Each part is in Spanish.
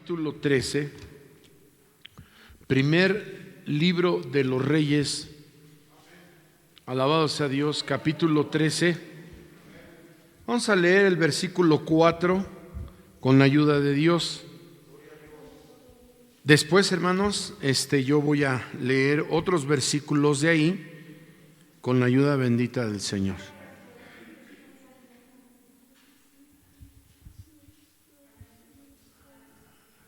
capítulo 13, primer libro de los Reyes. Alabado sea Dios, capítulo 13. Vamos a leer el versículo 4 con la ayuda de Dios. Después, hermanos, yo voy a leer otros versículos de ahí con la ayuda bendita del Señor.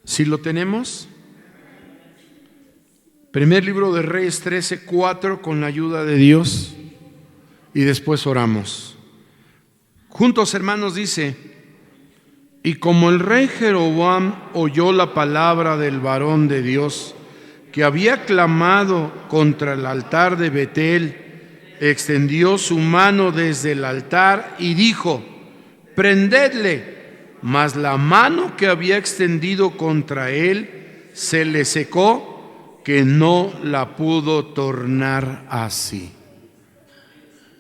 Si lo tenemos, primer libro de Reyes 13, 4 con la ayuda de Dios, y después oramos. Juntos, hermanos, dice: y como el rey Jeroboam oyó la palabra del varón de Dios, que había clamado contra el altar de Betel, extendió su mano desde el altar y dijo: prendedle. Mas la mano que había extendido contra él se le secó, que no la pudo tornar así.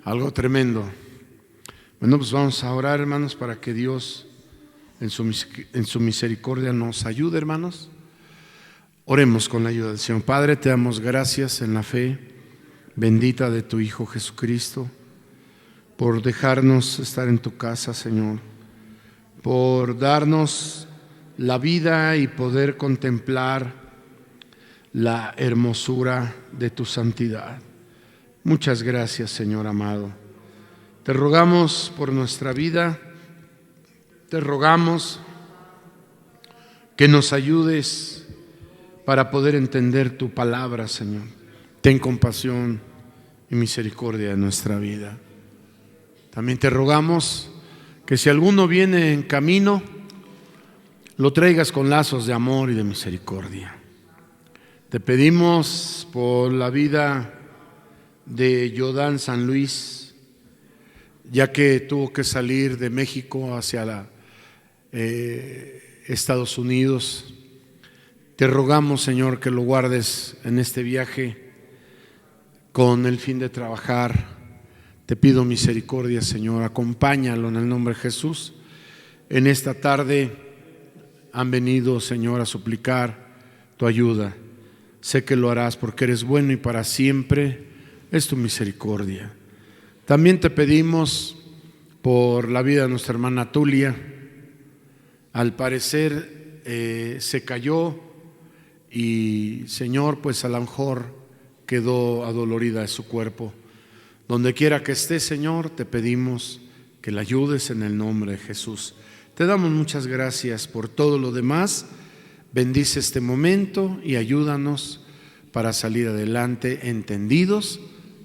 Algo tremendo. Bueno, pues vamos a orar, hermanos, para que Dios en su misericordia nos ayude, hermanos. Oremos con la ayuda del Señor. Padre, te damos gracias en la fe bendita de tu Hijo Jesucristo, por dejarnos estar en tu casa, Señor, por darnos la vida y poder contemplar la hermosura de tu santidad. Muchas gracias, Señor amado. Te rogamos por nuestra vida, te rogamos que nos ayudes para poder entender tu palabra, Señor. Ten compasión y misericordia en nuestra vida. También te rogamos que si alguno viene en camino, lo traigas con lazos de amor y de misericordia. Te pedimos por la vida de Yodán San Luis, ya que tuvo que salir de México hacia Estados Unidos. Te rogamos, Señor, que lo guardes en este viaje con el fin de trabajar. Te pido misericordia, Señor, acompáñalo en el nombre de Jesús. En esta tarde han venido, Señor, a suplicar tu ayuda. Sé que lo harás porque eres bueno y para siempre es tu misericordia. También te pedimos por la vida de nuestra hermana Tulia. Al parecer se cayó y, Señor, pues a lo mejor quedó adolorida de su cuerpo. Donde quiera que esté, Señor, te pedimos que la ayudes en el nombre de Jesús. Te damos muchas gracias por todo lo demás. Bendice este momento y ayúdanos para salir adelante entendidos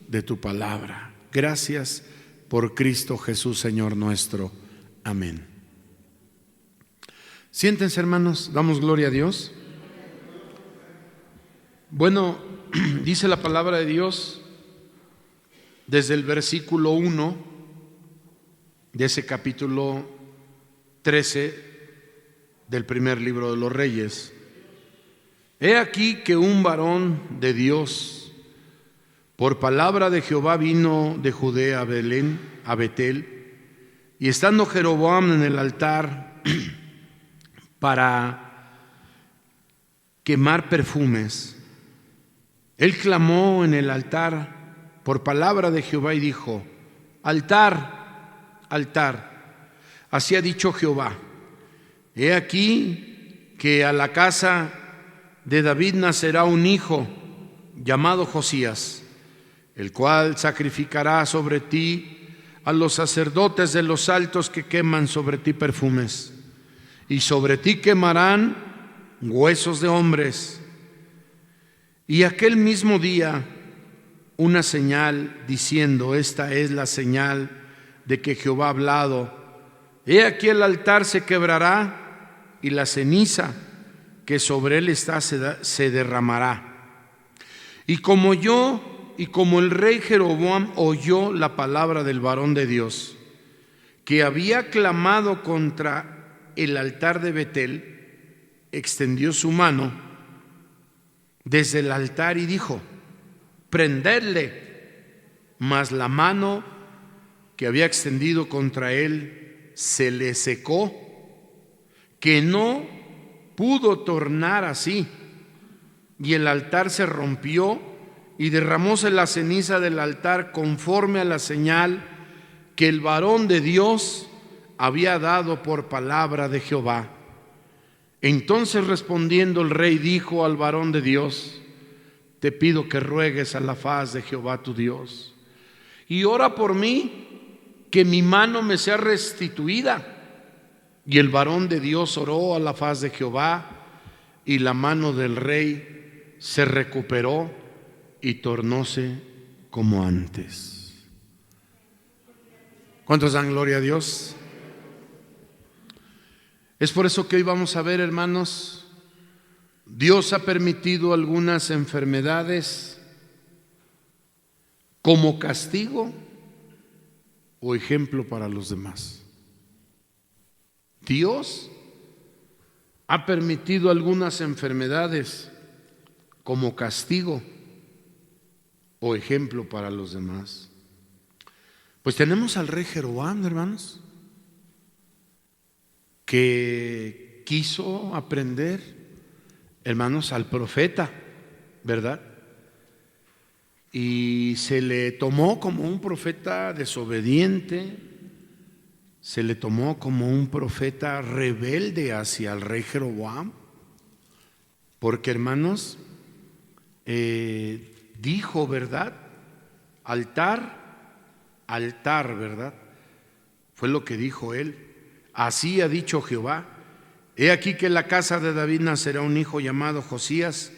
de tu palabra. Gracias por Cristo Jesús, Señor nuestro. Amén. Siéntense, hermanos, damos gloria a Dios. Bueno, dice la palabra de Dios desde el versículo 1 de ese capítulo 13 del primer libro de los Reyes: he aquí que un varón de Dios, por palabra de Jehová, vino de Judea a Belén, a Betel, y estando Jeroboam en el altar para quemar perfumes, él clamó en el altar por palabra de Jehová y dijo: altar, altar, así ha dicho Jehová, he aquí que a la casa de David nacerá un hijo llamado Josías, el cual sacrificará sobre ti a los sacerdotes de los altos que queman sobre ti perfumes, y sobre ti quemarán huesos de hombres. Y aquel mismo día una señal diciendo: esta es la señal de que Jehová ha hablado. He aquí el altar se quebrará y la ceniza que sobre él está se derramará. Y como el rey Jeroboam oyó la palabra del varón de Dios, que había clamado contra el altar de Betel, extendió su mano desde el altar y dijo: prendedle. Mas la mano que había extendido contra él se le secó, que no pudo tornar así. Y el altar se rompió y derramóse la ceniza del altar conforme a la señal que el varón de Dios había dado por palabra de Jehová. Entonces respondiendo el rey dijo al varón de Dios: te pido que ruegues a la faz de Jehová tu Dios y ora por mí, que mi mano me sea restituida. Y el varón de Dios oró a la faz de Jehová, y la mano del rey se recuperó y tornóse como antes. ¿Cuántos dan gloria a Dios? Es por eso que hoy vamos a ver, hermanos, Dios ha permitido algunas enfermedades como castigo o ejemplo para los demás. Dios ha permitido algunas enfermedades como castigo o ejemplo para los demás. Pues tenemos al rey Jeroboam, hermanos, que quiso aprender, hermanos, al profeta, ¿verdad? Y se le tomó como un profeta desobediente, se le tomó como un profeta rebelde hacia el rey Jeroboam, porque, hermanos, dijo, ¿verdad? Altar, ¿verdad? Fue lo que dijo él. Así ha dicho Jehová: he aquí que en la casa de David nacerá un hijo llamado Josías,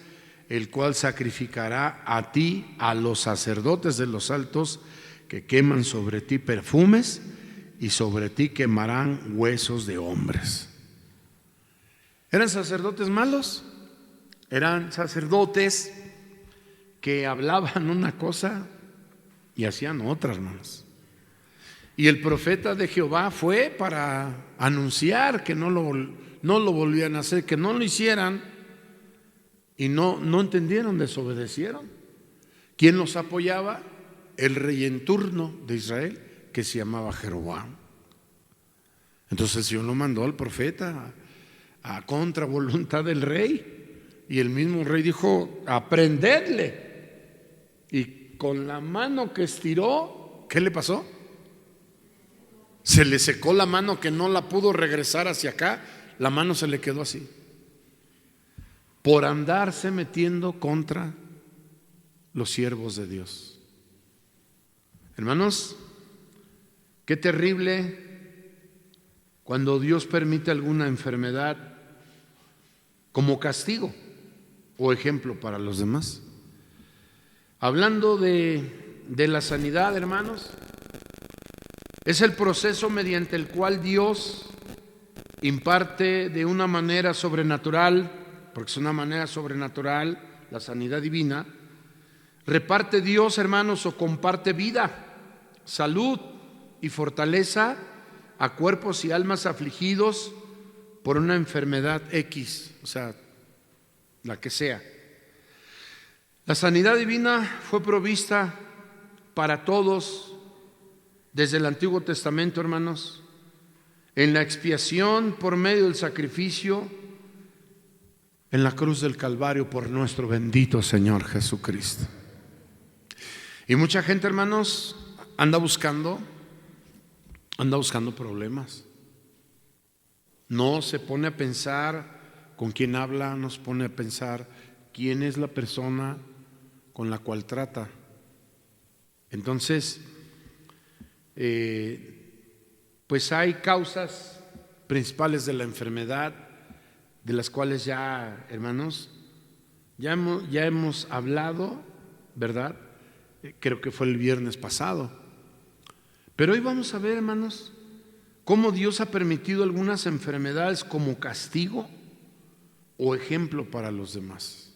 el cual sacrificará a ti a los sacerdotes de los altos, que queman sobre ti perfumes, y sobre ti quemarán huesos de hombres. ¿Eran sacerdotes malos? Eran sacerdotes que hablaban una cosa y hacían otra, hermanos. Y el profeta de Jehová fue para anunciar que no lo volvían a hacer, que no lo hicieran, y no entendieron, desobedecieron. ¿Quién los apoyaba? El rey en turno de Israel, que se llamaba Jeroboam. Entonces el Señor lo mandó al profeta a contra voluntad del rey, y el mismo rey dijo: aprendedle. Y con la mano que estiró, ¿qué le pasó? Se le secó la mano, que no la pudo regresar hacia acá. La mano se le quedó así, por andarse metiendo contra los siervos de Dios. Hermanos, qué terrible cuando Dios permite alguna enfermedad como castigo o ejemplo para los demás. Hablando de la sanidad, hermanos, es el proceso mediante el cual Dios imparte de una manera sobrenatural, porque es una manera sobrenatural, la sanidad divina. Reparte Dios, hermanos, o comparte vida, salud y fortaleza a cuerpos y almas afligidos por una enfermedad X, o sea, la que sea. La sanidad divina fue provista para todos desde el Antiguo Testamento, hermanos, en la expiación por medio del sacrificio en la cruz del Calvario por nuestro bendito Señor Jesucristo. Y mucha gente, hermanos, anda buscando problemas. No se pone a pensar con quién habla, no se pone a pensar quién es la persona con la cual trata. Entonces, pues hay causas principales de la enfermedad, de las cuales ya, hermanos, ya hemos hablado, ¿verdad? Creo que fue el viernes pasado. Pero hoy vamos a ver, hermanos, cómo Dios ha permitido algunas enfermedades como castigo o ejemplo para los demás.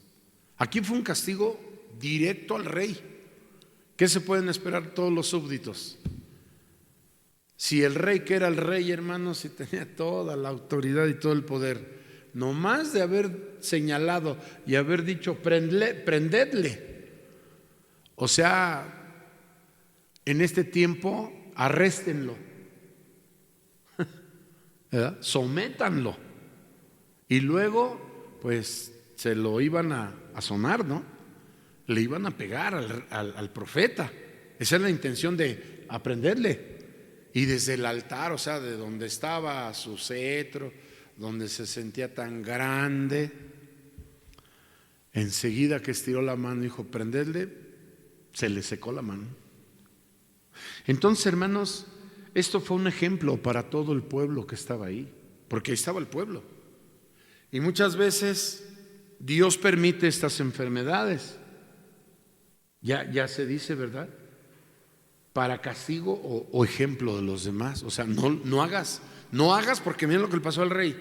Aquí fue un castigo directo al rey. ¿Qué se pueden esperar todos los súbditos? Si el rey, que era el rey, hermanos, y tenía toda la autoridad y todo el poder, nomás de haber señalado y haber dicho prendedle, o sea, en este tiempo arréstenlo, ¿verdad? Sométanlo. Y luego, pues, se lo iban a sonar, ¿no? Le iban a pegar al profeta. Esa es la intención de aprenderle. Y desde el altar, o sea, de donde estaba su cetro, donde se sentía tan grande, enseguida que estiró la mano, dijo, prendedle, se le secó la mano. Entonces, hermanos, esto fue un ejemplo para todo el pueblo que estaba ahí, porque ahí estaba el pueblo. Y muchas veces Dios permite estas enfermedades. Ya se dice, ¿verdad? Para castigo o ejemplo de los demás. O sea, no hagas porque miren lo que le pasó al rey.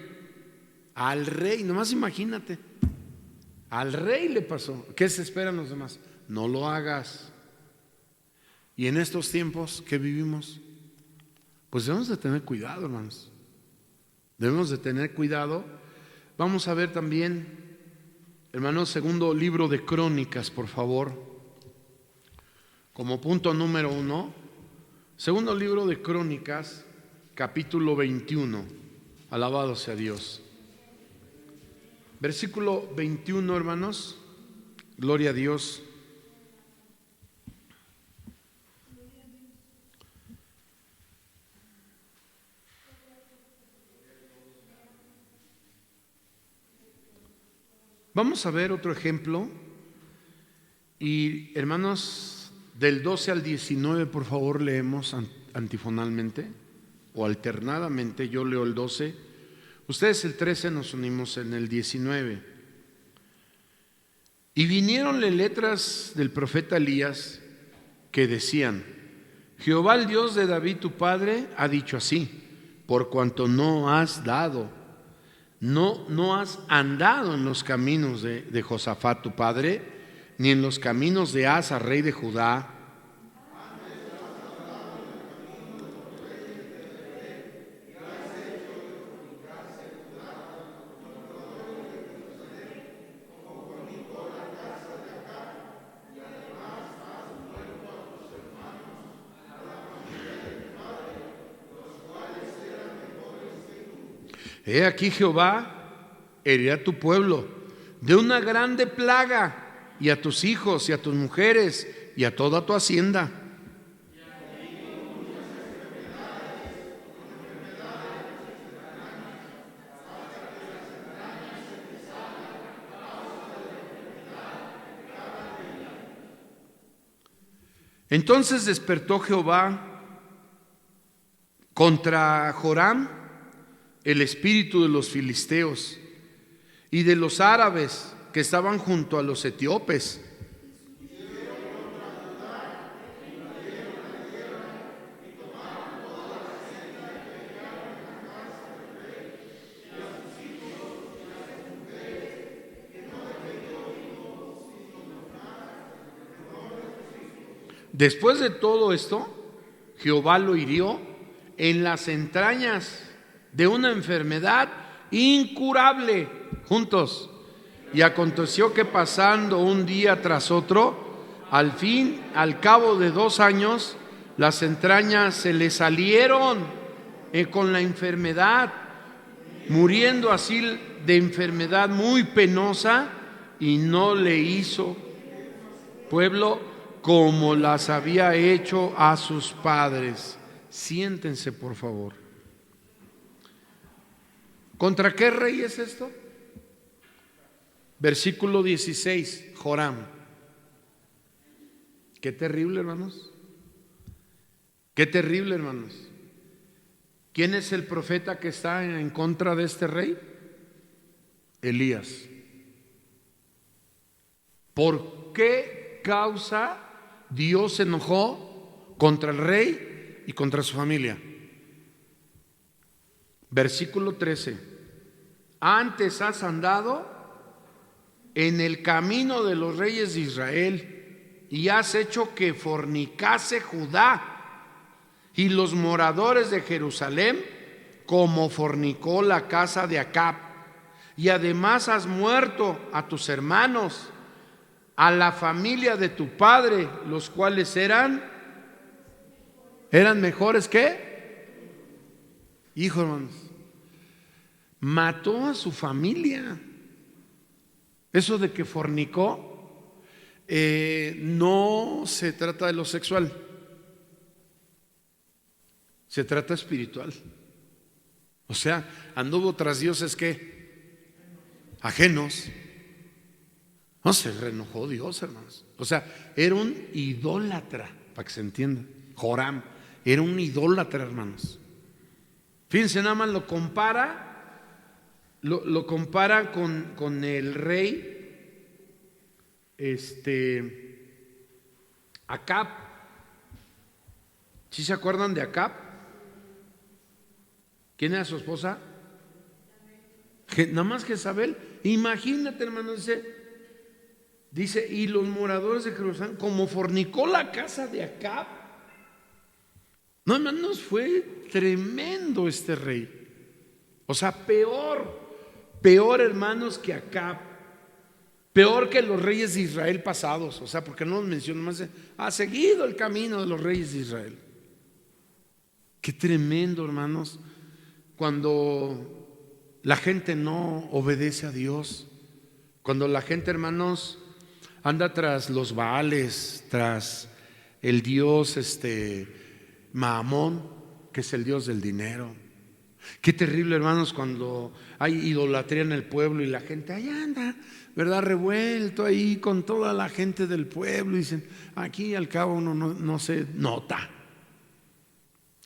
Al rey, nomás imagínate. Al rey le pasó. ¿Qué se esperan los demás? No lo hagas. Y en estos tiempos que vivimos, pues debemos de tener cuidado, hermanos. Debemos de tener cuidado. Vamos a ver también, hermanos, segundo libro de Crónicas, por favor. Como punto número 1, segundo libro de Crónicas, capítulo 21. Alabado sea Dios. Versículo 21, hermanos. Gloria a Dios. Vamos a ver otro ejemplo. Y hermanos, del 12 al 19, por favor, leemos antifonalmente o alternadamente. Yo leo el 12, ustedes el 13, nos unimos en el 19. Y vinieronle letras del profeta Elías que decían: Jehová, el Dios de David tu padre, ha dicho así: por cuanto no has andado en los caminos de Josafat tu padre, ni en los caminos de Asa, rey de Judá, he aquí Jehová herirá a tu pueblo de una grande plaga, y a tus hijos y a tus mujeres y a toda tu hacienda. Entonces despertó Jehová contra Joram el espíritu de los filisteos y de los árabes que estaban junto a los etíopes. Después de todo esto, Jehová lo hirió en las entrañas de una enfermedad incurable. Juntos. Y aconteció que pasando un día tras otro, al cabo de 2 años, las entrañas se le salieron con la enfermedad, muriendo así de enfermedad muy penosa, y no le hizo pueblo como las había hecho a sus padres. Siéntense, por favor. ¿Contra qué rey es esto? Versículo 16, Joram. Qué terrible, hermanos. Qué terrible, hermanos. ¿Quién es el profeta que está en contra de este rey? Elías. ¿Por qué causa Dios se enojó contra el rey y contra su familia? Versículo 13. Antes has andado en el camino de los reyes de Israel y has hecho que fornicase Judá y los moradores de Jerusalén, como fornicó la casa de Acab. Y además has muerto a tus hermanos, a la familia de tu padre, los cuales eran mejores que hijos, hermanos. mató a su familia. Eso de que fornicó, no se trata de lo sexual, se trata espiritual. O sea, anduvo tras dioses que ajenos. No, se reenojó Dios, hermanos. O sea, era un idólatra, para que se entienda. Joram era un idólatra, hermanos. Fíjense, nada más lo compara con el rey Acab. ¿Sí se acuerdan de Acab? ¿Quién era su esposa? Nada más Jezabel. Imagínate, hermanos, dice, y los moradores de Jerusalén, como fornicó la casa de Acab. No, hermanos, fue tremendo este rey. O sea, peor, hermanos, que Acab. Peor que los reyes de Israel pasados. O sea, porque no los menciona más. Ha seguido el camino de los reyes de Israel. Qué tremendo, hermanos, cuando la gente no obedece a Dios. Cuando la gente, hermanos, anda tras los Baales, tras el dios Maamón, que es el dios del dinero. Qué terrible, hermanos, cuando hay idolatría en el pueblo y la gente ahí anda, ¿verdad? Revuelto ahí con toda la gente del pueblo. Y dicen, aquí al cabo uno no se nota.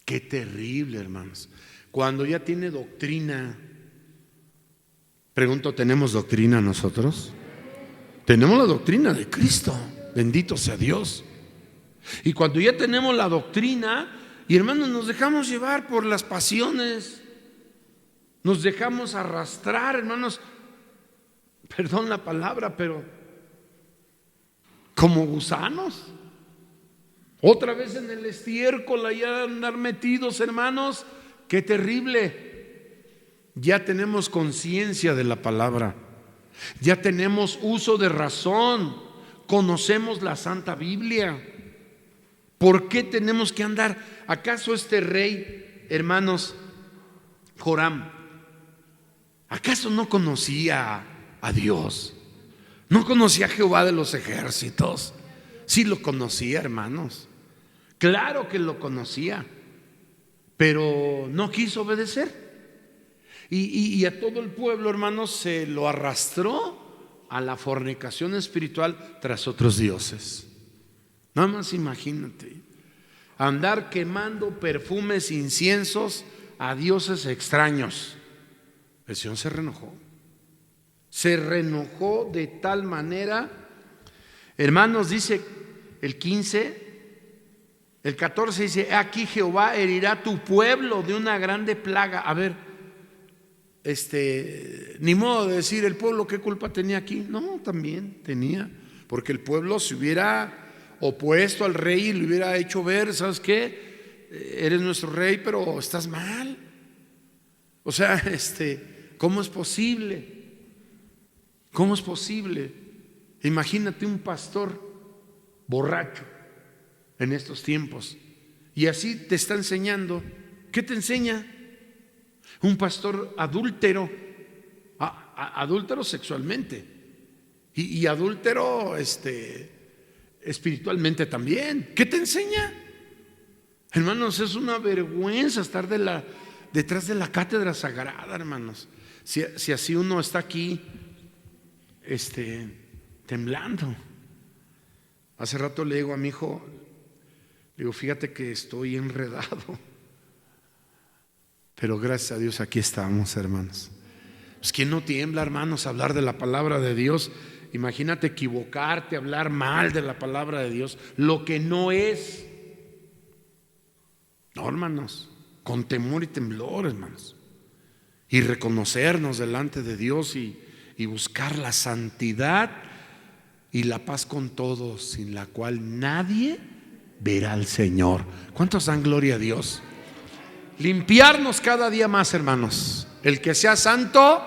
Qué terrible, hermanos. Cuando ya tiene doctrina. Pregunto, ¿tenemos doctrina nosotros? Tenemos la doctrina de Cristo. Bendito sea Dios. Y cuando ya tenemos la doctrina, y hermanos, nos dejamos llevar por las pasiones, nos dejamos arrastrar, hermanos, perdón la palabra, pero como gusanos. Otra vez en el estiércol, allá andar metidos, hermanos. Qué terrible. Ya tenemos conciencia de la palabra, ya tenemos uso de razón, conocemos la Santa Biblia. ¿Por qué tenemos que andar? ¿Acaso este rey, hermanos, Joram, acaso no conocía a Dios? ¿No conocía a Jehová de los ejércitos? Sí lo conocía, hermanos. Claro que lo conocía, pero no quiso obedecer. Y a todo el pueblo, hermanos, se lo arrastró a la fornicación espiritual tras otros dioses. Nada más imagínate, andar quemando perfumes, inciensos a dioses extraños. El Señor se reenojó de tal manera, hermanos, dice el 15, el 14 dice, aquí Jehová herirá a tu pueblo de una grande plaga. A ver, ni modo de decir el pueblo qué culpa tenía aquí. No, también tenía, porque el pueblo se hubiera opuesto al rey y le hubiera hecho ver, ¿sabes qué? Eres nuestro rey, pero estás mal. O sea, ¿cómo es posible? ¿Cómo es posible? Imagínate un pastor borracho en estos tiempos y así te está enseñando. ¿Qué te enseña? Un pastor adúltero, adúltero sexualmente y adúltero espiritualmente también. ¿Qué te enseña? Hermanos, es una vergüenza estar detrás de la cátedra sagrada, hermanos. Si así uno está aquí temblando. Hace rato le digo a mi hijo, le digo, fíjate que estoy enredado, pero gracias a Dios aquí estamos, hermanos. Pues ¿quién no tiembla, hermanos, a hablar de la palabra de Dios? Imagínate equivocarte, hablar mal de la palabra de Dios, lo que no es. No, hermanos, con temor y temblor, hermanos, y reconocernos delante de Dios y buscar la santidad y la paz con todos, sin la cual nadie verá al Señor. ¿Cuántos dan gloria a Dios? Limpiarnos cada día más, hermanos. El que sea santo,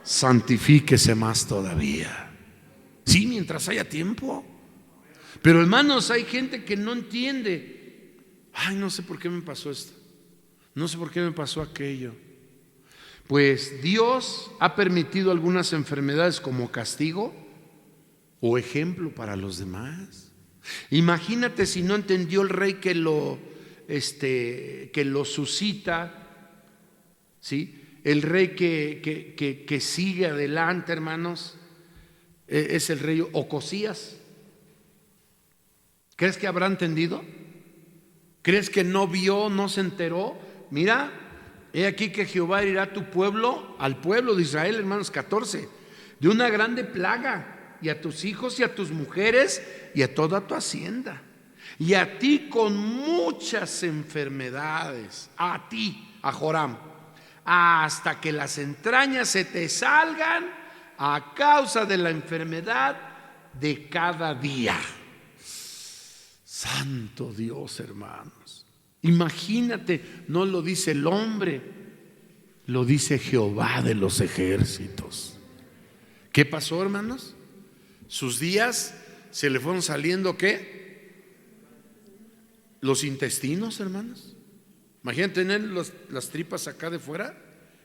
santifíquese más todavía. Sí, mientras haya tiempo. Pero, hermanos, hay gente que no entiende. Ay, no sé por qué me pasó esto, no sé por qué me pasó aquello. Pues Dios ha permitido algunas enfermedades como castigo o ejemplo para los demás. Imagínate si no entendió el rey que lo suscita, ¿sí? El rey que sigue adelante, hermanos, es el rey Ocosías. ¿Crees que habrá entendido? ¿Crees que no vio, no se enteró? Mira, he aquí que Jehová herirá a tu pueblo, al pueblo de Israel, hermanos, 14, de una grande plaga, y a tus hijos y a tus mujeres y a toda tu hacienda, y a ti con muchas enfermedades, a ti, a Joram, hasta que las entrañas se te salgan a causa de la enfermedad de cada día. Santo Dios, hermanos. Imagínate, no lo dice el hombre, lo dice Jehová de los ejércitos. ¿Qué pasó, hermanos? Sus días se le fueron saliendo, ¿qué? Los intestinos, hermanos. Imagínate tener las tripas acá de fuera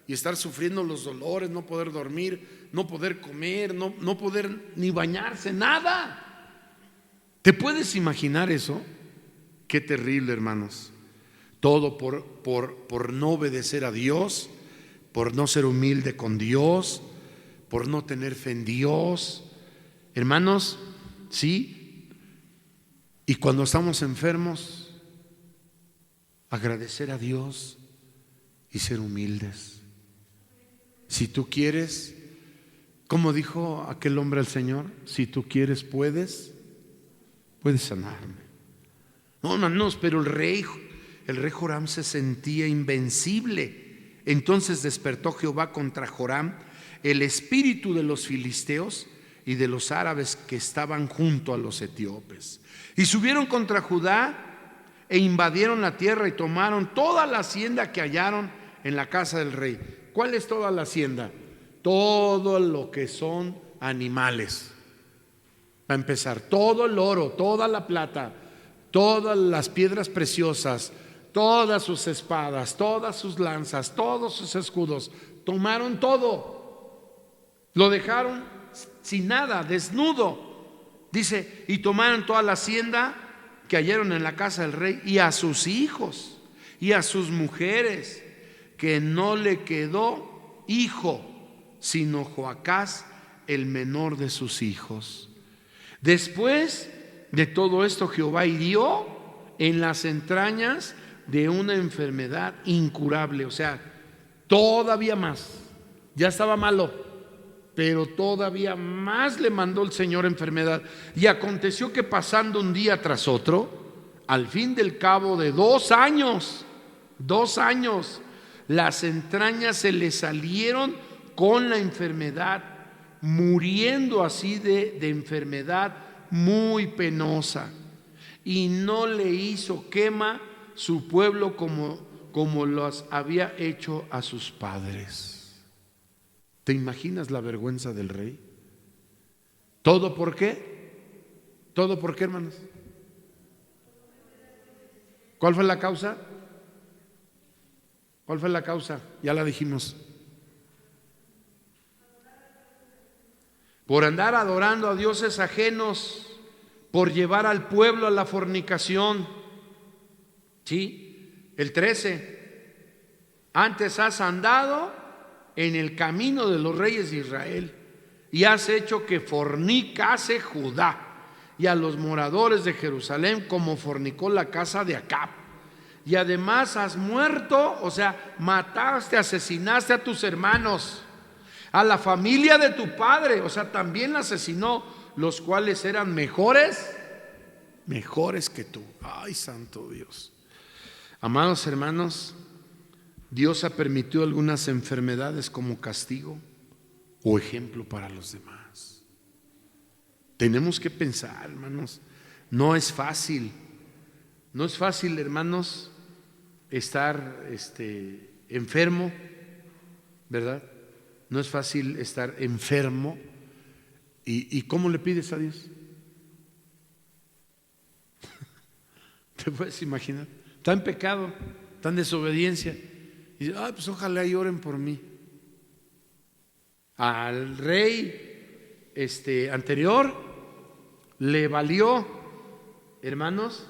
y estar sufriendo los dolores, no poder dormir, no poder comer, no poder ni bañarse, nada. ¿Te puedes imaginar eso? Qué terrible, hermanos. Todo por no obedecer a Dios, por no ser humilde con Dios, por no tener fe en Dios. Hermanos, sí. Y cuando estamos enfermos, agradecer a Dios y ser humildes. Si tú quieres, como dijo aquel hombre al Señor, si tú quieres puedes sanarme. No, hermanos, pero el rey Joram se sentía invencible. Entonces despertó Jehová contra Joram el espíritu de los filisteos y de los árabes que estaban junto a los etíopes, y subieron contra Judá e invadieron la tierra y tomaron toda la hacienda que hallaron en la casa del rey. ¿Cuál es toda la hacienda? Todo lo que son animales. Va a empezar todo el oro, toda la plata, todas las piedras preciosas, todas sus espadas, todas sus lanzas, todos sus escudos. Tomaron todo, lo dejaron sin nada, desnudo. Dice, y tomaron toda la hacienda que hallaron en la casa del rey, y a sus hijos y a sus mujeres, que no le quedó hijo sino Joacás, el menor de sus hijos. Después de todo esto, Jehová hirió en las entrañas de una enfermedad incurable. O sea, todavía más. Ya estaba malo, pero todavía más le mandó el Señor enfermedad. Y aconteció que pasando un día tras otro, al fin del cabo de 2 años, las entrañas se le salieron con la enfermedad, muriendo así de enfermedad muy penosa. Y no le hizo quema su pueblo como los había hecho a sus padres. ¿Te imaginas la vergüenza del rey? ¿Todo por qué? ¿Todo por qué, hermanos? ¿Cuál fue la causa? ¿Cuál fue la causa? Ya la dijimos. Por andar adorando a dioses ajenos, por llevar al pueblo a la fornicación. ¿Sí? El 13. Antes has andado en el camino de los reyes de Israel y has hecho que fornicase Judá y a los moradores de Jerusalén como fornicó la casa de Acab. Y además has muerto, o sea, mataste, asesinaste a tus hermanos, a la familia de tu padre, o sea, también la asesinó, los cuales eran mejores que tú. Ay, santo Dios. Amados hermanos, Dios ha permitido algunas enfermedades como castigo o ejemplo para los demás. Tenemos que pensar, hermanos, no es fácil, hermanos, estar enfermo, ¿verdad? No es fácil estar enfermo. ¿Y cómo le pides a Dios? ¿Te puedes imaginar? Está en pecado, está en desobediencia. Y dice, pues ojalá y oren por mí. Al rey anterior le valió, hermanos,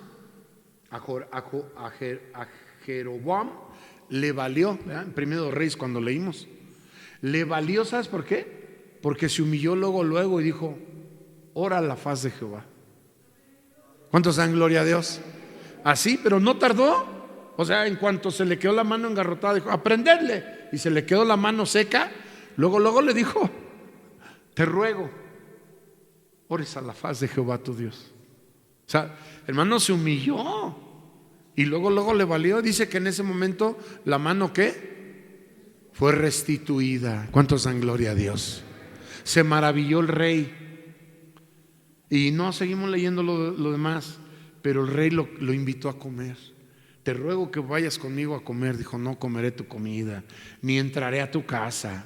a Jeroboam le valió, ¿verdad? En Primero de Reyes cuando leímos, le valió, ¿sabes por qué? Porque se humilló luego y dijo: ora a la faz de Jehová. ¿Cuántos dan gloria a Dios? Así, pero no tardó. O sea, en cuanto se le quedó la mano engarrotada, dijo: aprenderle. Y se le quedó la mano seca. Luego le dijo: te ruego, ores a la faz de Jehová tu Dios. O sea, hermano, se humilló. Y luego le valió. Dice que en ese momento la mano, ¿qué? Fue restituida. ¿Cuántos dan gloria a Dios? Se maravilló el rey. Y no seguimos leyendo lo demás, pero el rey lo invitó a comer. Te ruego que vayas conmigo a comer. Dijo: no comeré tu comida, ni entraré a tu casa,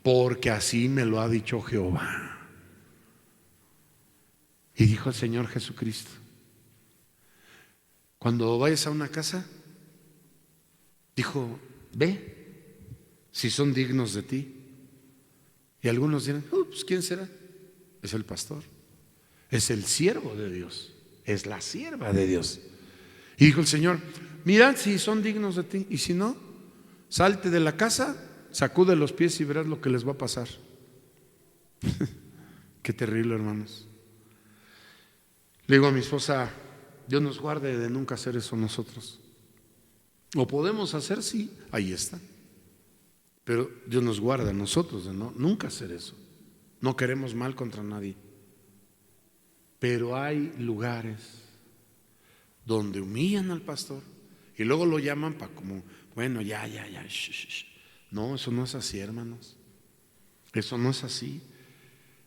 porque así me lo ha dicho Jehová. Y dijo el Señor Jesucristo: cuando vayas a una casa, dijo, ve si son dignos de ti. Y algunos dirán: pues ¿quién será? Es el pastor, es el siervo de Dios, es la sierva de Dios. Y dijo el Señor: mirad si son dignos de ti, y si no, salte de la casa, sacude los pies y verás lo que les va a pasar. Qué terrible, hermanos. Le digo a mi esposa: Dios nos guarde de nunca hacer eso nosotros. Lo podemos hacer, sí, ahí está. Pero Dios nos guarda a nosotros de nunca hacer eso. No queremos mal contra nadie. Pero hay lugares donde humillan al pastor y luego lo llaman para como, bueno, ya. No, eso no es así, hermanos. Eso no es así.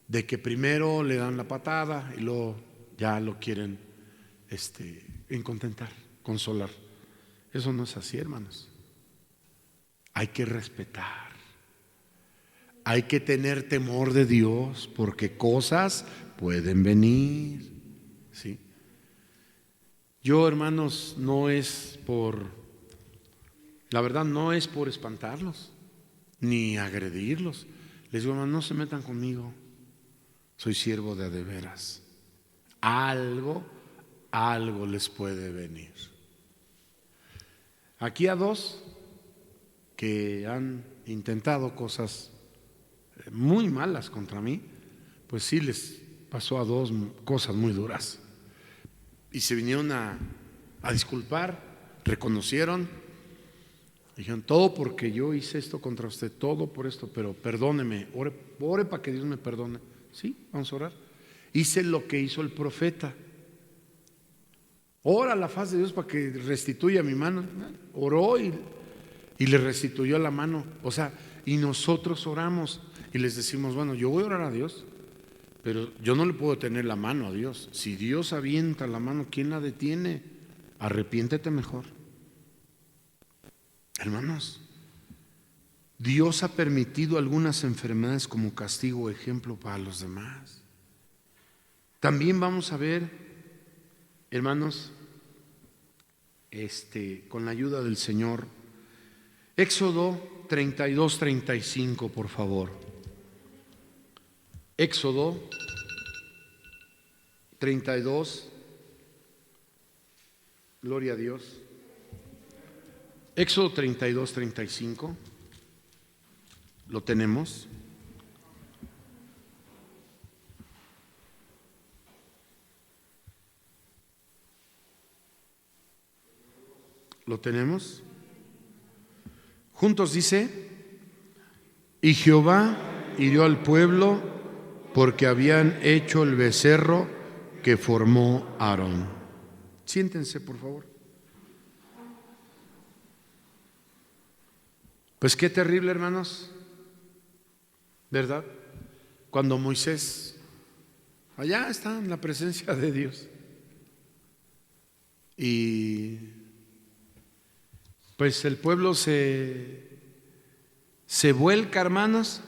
De que primero le dan la patada y luego ya lo quieren contentar, consolar. Eso no es así, hermanos. Hay que respetar. Hay que tener temor de Dios, porque cosas pueden venir, ¿sí? Yo, hermanos, la verdad no es por espantarlos, ni agredirlos. Les digo: hermanos, no se metan conmigo. Soy siervo de veras. Algo les puede venir. Aquí a dos que han intentado cosas muy malas contra mí, pues sí les pasó a dos cosas muy duras. Y se vinieron a disculpar, reconocieron, dijeron: todo porque yo hice esto contra usted, todo por esto, pero perdóneme, ore para que Dios me perdone. Sí, vamos a orar. Hice lo que hizo el profeta. Ora a la faz de Dios para que restituya mi mano. Oró y le restituyó la mano. O sea, y nosotros oramos y les decimos: bueno, yo voy a orar a Dios, pero yo no le puedo tener la mano a Dios. Si Dios avienta la mano, ¿quién la detiene? Arrepiéntete mejor. Hermanos, Dios ha permitido algunas enfermedades como castigo o ejemplo para los demás. También vamos a ver, hermanos, con la ayuda del Señor, Éxodo 32-35, por favor. Éxodo 32, gloria a Dios. Éxodo 32-35, ¿lo tenemos? ¿Lo tenemos? Juntos dice: y Jehová hirió al pueblo porque habían hecho el becerro que formó Aarón. Siéntense, por favor. Pues qué terrible, hermanos, ¿verdad? Cuando Moisés allá está en la presencia de Dios y pues el pueblo se vuelca, hermanos,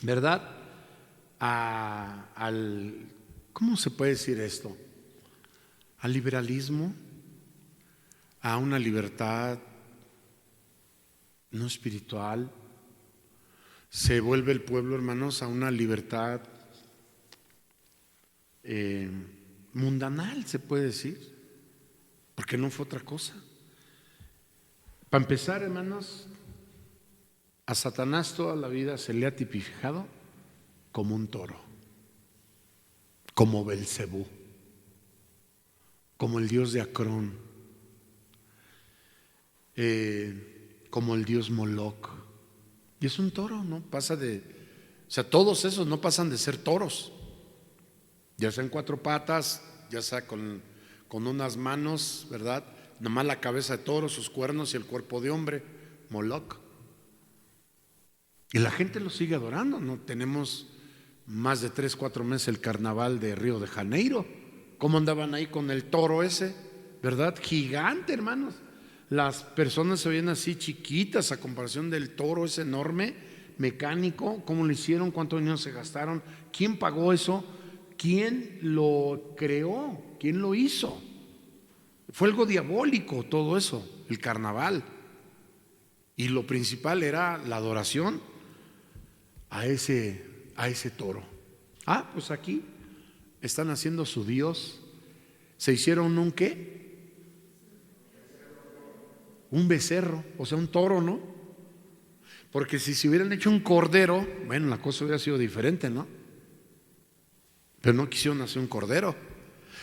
¿verdad? ¿Cómo se puede decir esto? Al liberalismo, a una libertad no espiritual, se vuelve el pueblo, hermanos, a una libertad mundanal, se puede decir, porque no fue otra cosa. Para empezar, hermanos, a Satanás toda la vida se le ha tipificado como un toro, como Belcebú, como el dios de Acrón, como el dios Moloc. Y es un toro, ¿no? O sea, todos esos no pasan de ser toros, ya sea en cuatro patas, ya sea con unas manos, ¿verdad? Nomás la cabeza de toro, sus cuernos y el cuerpo de hombre, Moloc. Y la gente lo sigue adorando, ¿no? Tenemos más de 3-4 meses el carnaval de Río de Janeiro. ¿Cómo andaban ahí con el toro ese? ¿Verdad? Gigante, hermanos. Las personas se veían así chiquitas a comparación del toro ese enorme, mecánico. ¿Cómo lo hicieron? ¿Cuántos dinero se gastaron? ¿Quién pagó eso? ¿Quién lo creó? ¿Quién lo hizo? Fue algo diabólico todo eso, el carnaval. Y lo principal era la adoración a ese toro. Pues aquí están haciendo su Dios. ¿Se hicieron un qué? Un becerro, o sea, un toro, ¿no? Porque si se hubieran hecho un cordero, bueno, la cosa hubiera sido diferente, ¿no? Pero no quisieron hacer un cordero,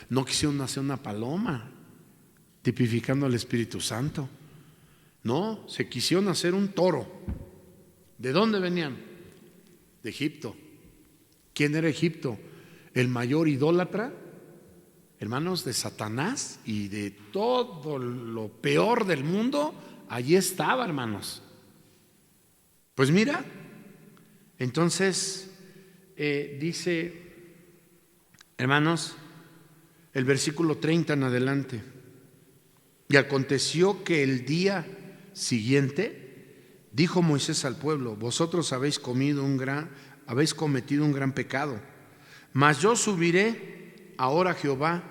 no quisieron hacer una paloma, tipificando al Espíritu Santo. No, se quisieron hacer un toro. ¿De dónde venían? De Egipto. ¿Quién era Egipto? El mayor idólatra, hermanos, de Satanás y de todo lo peor del mundo. Allí estaba, hermanos. Pues mira, entonces dice, hermanos, el versículo 30 en adelante: y aconteció que el día siguiente dijo Moisés al pueblo: vosotros habéis cometido un gran pecado, mas yo subiré ahora a Jehová,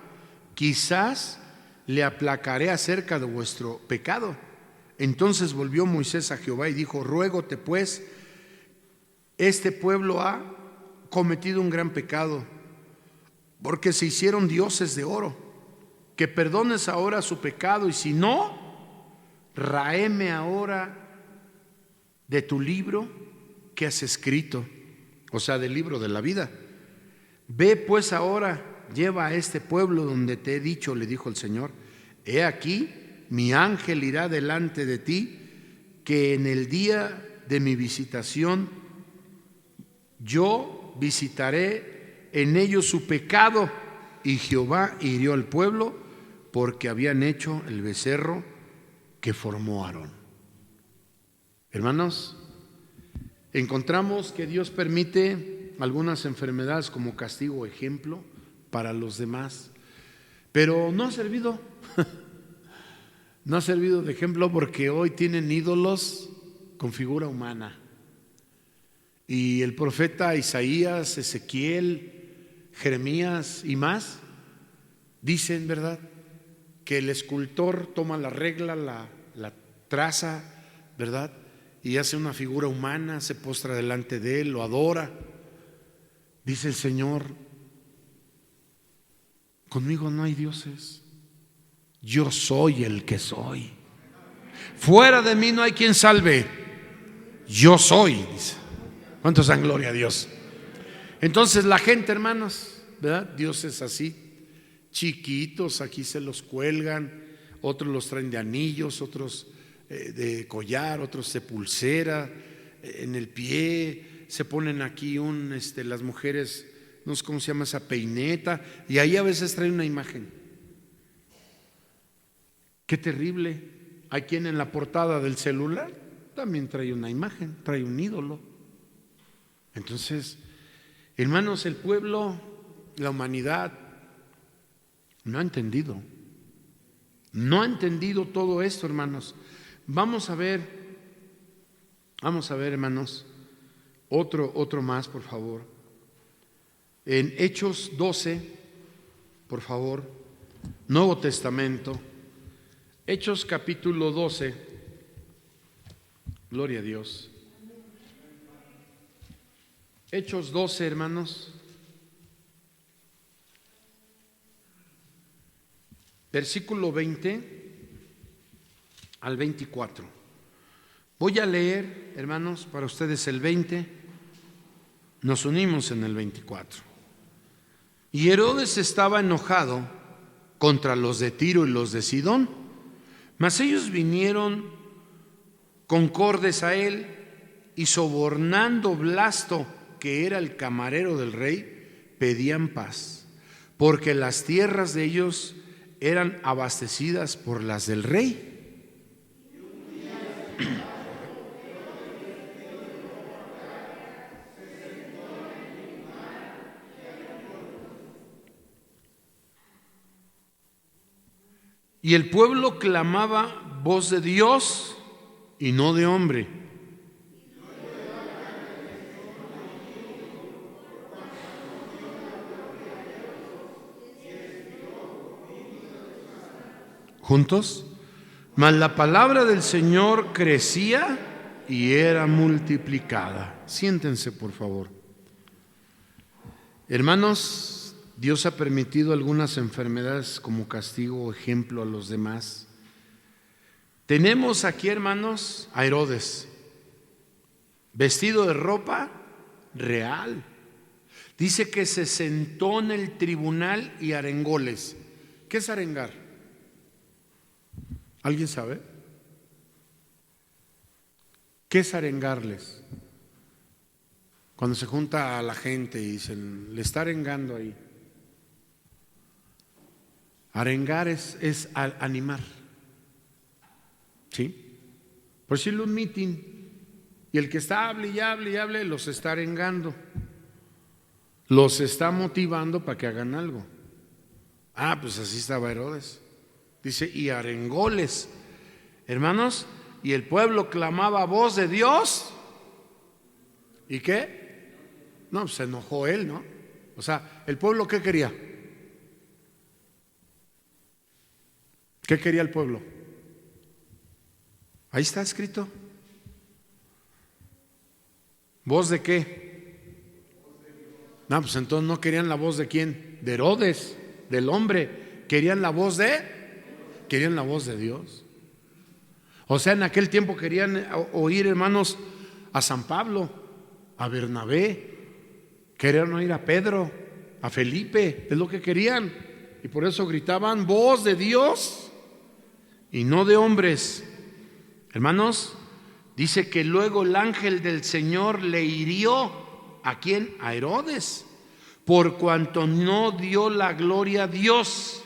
quizás le aplacaré acerca de vuestro pecado. Entonces volvió Moisés a Jehová y dijo: ruégote pues, este pueblo ha cometido un gran pecado, porque se hicieron dioses de oro, que perdones ahora su pecado, y si no, ráeme ahora de tu libro que has escrito, o sea, del libro de la vida. Ve pues ahora, lleva a este pueblo donde te he dicho, le dijo el Señor: he aquí, mi ángel irá delante de ti, que en el día de mi visitación yo visitaré en ellos su pecado. Y Jehová hirió al pueblo porque habían hecho el becerro que formó Aarón. Hermanos, encontramos que Dios permite algunas enfermedades como castigo o ejemplo para los demás, pero no ha servido. No ha servido de ejemplo, porque hoy tienen ídolos con figura humana. Y el profeta Isaías, Ezequiel, Jeremías y más dicen, ¿verdad?, que el escultor toma la regla, la traza, ¿verdad?, y hace una figura humana, se postra delante de él, lo adora. Dice el Señor: conmigo no hay dioses, yo soy el que soy. Fuera de mí no hay quien salve, yo soy, dice. ¿Cuántos dan gloria a Dios? Entonces la gente, hermanos, ¿verdad?, dioses así chiquitos, aquí se los cuelgan, otros los traen de anillos, otros de collar, otros de pulsera en el pie, se ponen aquí las mujeres, no sé cómo se llama esa peineta, y ahí a veces traen una imagen. Qué terrible. Hay quien en la portada del celular también trae una imagen, trae un ídolo. Entonces, hermanos, el pueblo, la humanidad no ha entendido todo esto, hermanos. Vamos a ver, hermanos, otro más, por favor. En Hechos 12, por favor, Nuevo Testamento, Hechos capítulo 12, gloria a Dios. Hechos 12, hermanos. Versículo 20 al 24. Voy a leer, hermanos, para ustedes el 20. Nos unimos en el 24. Y Herodes estaba enojado contra los de Tiro y los de Sidón, mas ellos vinieron concordes a él y sobornando Blasto, que era el camarero del rey, pedían paz, porque las tierras de ellos eran abastecidas por las del rey. Y el pueblo clamaba voz de Dios y no de hombre. ¿Juntos? Mas la palabra del Señor crecía y era multiplicada. Siéntense, por favor. Hermanos, Dios ha permitido algunas enfermedades como castigo o ejemplo a los demás. Tenemos aquí, hermanos, a Herodes, vestido de ropa real. Dice que se sentó en el tribunal y arengóles. ¿Qué es arengar? ¿Alguien sabe? ¿Qué es arengarles? Cuando se junta a la gente y dicen, le está arengando ahí. Arengar es animar. ¿Sí? Por decirle un meeting y el que está hable y hable y hable los está arengando. Los está motivando para que hagan algo. Ah, pues así estaba Herodes. Dice, y arengóles, hermanos, y el pueblo clamaba voz de Dios. ¿Y qué? No, pues se enojó él, ¿no? O sea, ¿el pueblo qué quería? ¿Qué quería el pueblo? Ahí está escrito. ¿Voz de qué? No, pues entonces no querían la voz de quién, de Herodes, del hombre. Querían la voz de Dios. O sea, en aquel tiempo querían oír, hermanos, a San Pablo, a Bernabé, querían oír a Pedro, a Felipe, es lo que querían. Y por eso gritaban voz de Dios y no de hombres. Hermanos, dice que luego el ángel del Señor le hirió. ¿A quién? A Herodes, por cuanto no dio la gloria a Dios